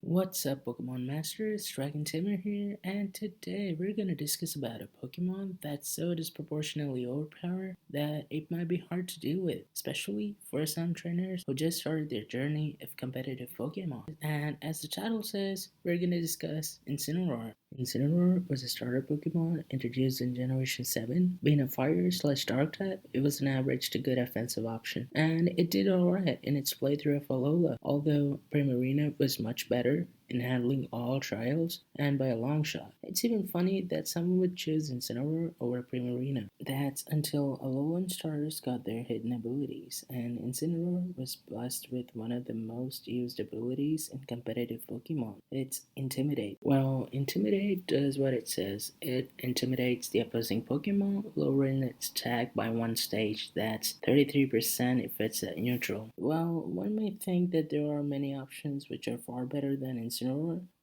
What's up, Pokemon Masters? Dragon Tamer here, and today we're gonna discuss about a Pokemon that's so disproportionately overpowered that it might be hard to deal with, especially for some trainers who just started their journey of competitive Pokemon. And as the title says, we're gonna discuss Incineroar. Incineroar was a starter Pokemon introduced in Generation 7. Being a fire/dark type, it was an average to good offensive option, and it did alright in its playthrough of Alola, although Primarina was much better in handling all trials and by a long shot. It's even funny that someone would choose Incineroar over Primarina. That's until Alolan starters got their hidden abilities, and Incineroar was blessed with one of the most used abilities in competitive Pokemon. It's Intimidate. Well, Intimidate does what it says. It intimidates the opposing Pokemon, lowering its attack by one stage. That's 33% if it's at neutral. Well, one may think that there are many options which are far better than Incineroar.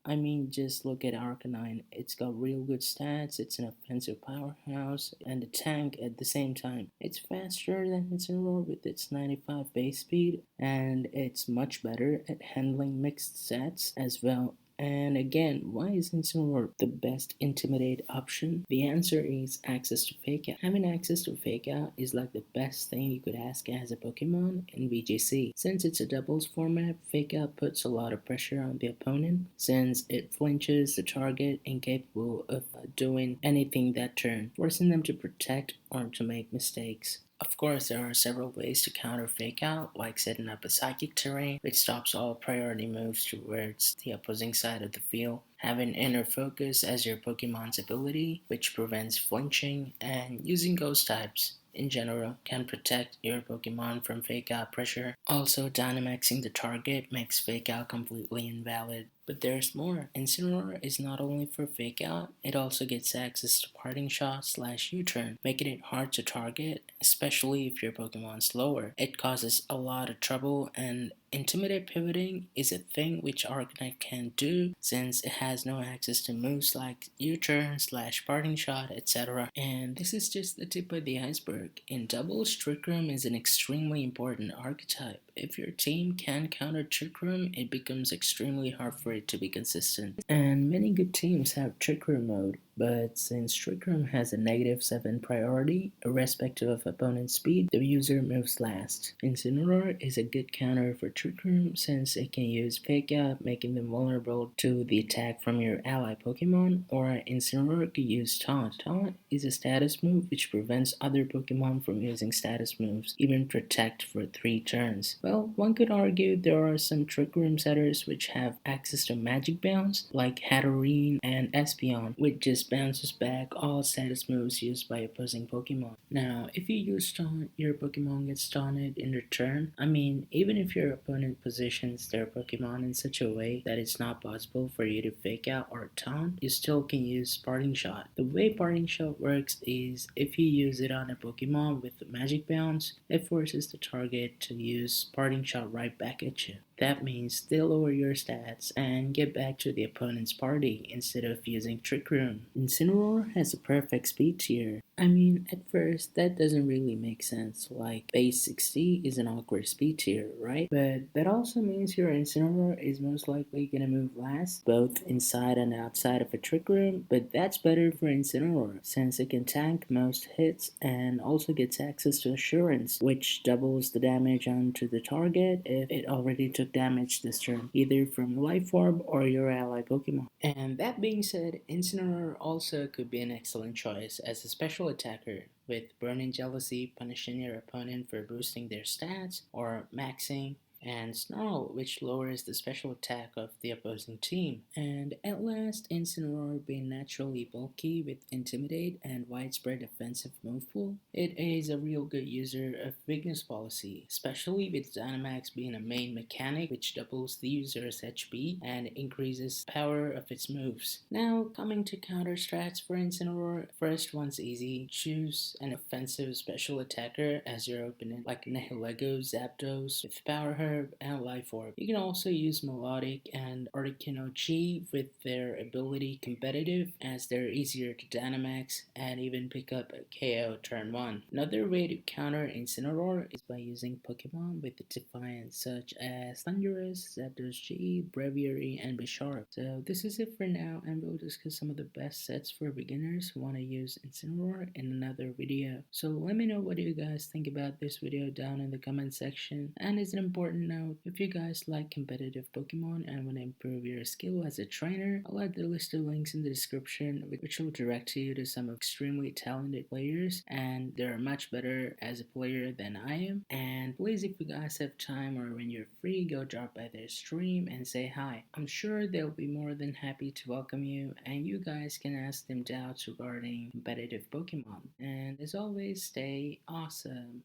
I mean, just look at Arcanine. It's got real good stats, it's an offensive powerhouse, and a tank at the same time. It's faster than Incineroar with its 95 base speed, and it's much better at handling mixed sets as well. And again, why is Incineroar the best Intimidate option? The answer is access to Fake Out. Having access to Fake Out is like the best thing you could ask as a Pokemon in VGC. Since it's a doubles format, Fake Out puts a lot of pressure on the opponent since it flinches the target incapable of doing anything that turn, forcing them to protect or to make mistakes. Of course, there are several ways to counter Fake Out, like setting up a Psychic Terrain, which stops all priority moves towards the opposing side of the field, having Inner Focus as your Pokemon's ability, which prevents flinching, and using Ghost types in general can protect your Pokemon from Fake Out pressure. Also, Dynamaxing the target makes Fake Out completely invalid. But there's more. Incineroar is not only for Fake Out, it also gets access to Parting Shot/U-turn, making it hard to target, especially if your Pokemon's slower. It causes a lot of trouble, and Intimidate pivoting is a thing which Arcanine can't do since it has no access to moves like U-turn/Parting Shot, etc. And this is just the tip of the iceberg. In doubles, Trick Room is an extremely important archetype. If your team can counter Trick Room, it becomes extremely hard for it to be consistent. And many good teams have Trick Room mode, but since Trick Room has a -7 priority, irrespective of opponent's speed, the user moves last. Incineroar is a good counter for Trick Room since it can use Fake Out, making them vulnerable to the attack from your ally Pokemon, or Incineroar could use Taunt. Taunt is a status move which prevents other Pokemon from using status moves, even Protect for 3 turns. Well, one could argue there are some Trick Room setters which have access to Magic Bounce, like Hatterene and Espeon, which just bounces back all status moves used by opposing Pokemon. Now, if you use Taunt, your Pokemon gets taunted in return. I mean, even if your opponent positions their Pokemon in such a way that it's not possible for you to Fake Out or Taunt, you still can use Parting Shot. The way Parting Shot works is if you use it on a Pokemon with the Magic Bounce, it forces the target to use Parting Shot right back at you. That means they lower your stats and get back to the opponent's party instead of using Trick Room. Incineroar has a perfect speed tier. I mean, at first, that doesn't really make sense, like base 60 is an awkward speed tier, right? But that also means your Incineroar is most likely gonna move last, both inside and outside of a Trick Room, but that's better for Incineroar, since it can tank most hits and also gets access to Assurance, which doubles the damage onto the target if it already took damage this turn, either from Life Orb or your ally Pokemon. And that being said, Incineroar also could be an excellent choice as a special attacker, with Burning Jealousy punishing your opponent for boosting their stats or maxing, and Snarl, which lowers the special attack of the opposing team. And at last, Incineroar being naturally bulky with Intimidate and widespread offensive move pool, it is a real good user of Weakness Policy, especially with Dynamax being a main mechanic which doubles the user's HP and increases power of its moves. Now, coming to counter strats for Incineroar, first one's easy. Choose an offensive special attacker as your opponent, like Nihilego Zapdos with Power Hearth Herb, and Life Orb. You can also use Melodic and Articuno with their ability Competitive, as they're easier to Dynamax and even pick up a KO turn 1. Another way to counter Incineroar is by using Pokemon with Defiance such as Thundurus, Zapdos G, Breviary, and Bisharp. So this is it for now, and we'll discuss some of the best sets for beginners who want to use Incineroar in another video. So let me know what you guys think about this video down in the comment section. And as an important note, if you guys like competitive Pokemon and want to improve your skill as a trainer, I'll add the list of links in the description, which will direct you to some extremely talented players, and they're much better as a player than I am. And please, if you guys have time or when you're free, go drop by their stream and say hi. I'm sure they'll be more than happy to welcome you, and you guys can ask them doubts regarding competitive Pokemon. And as always, stay awesome.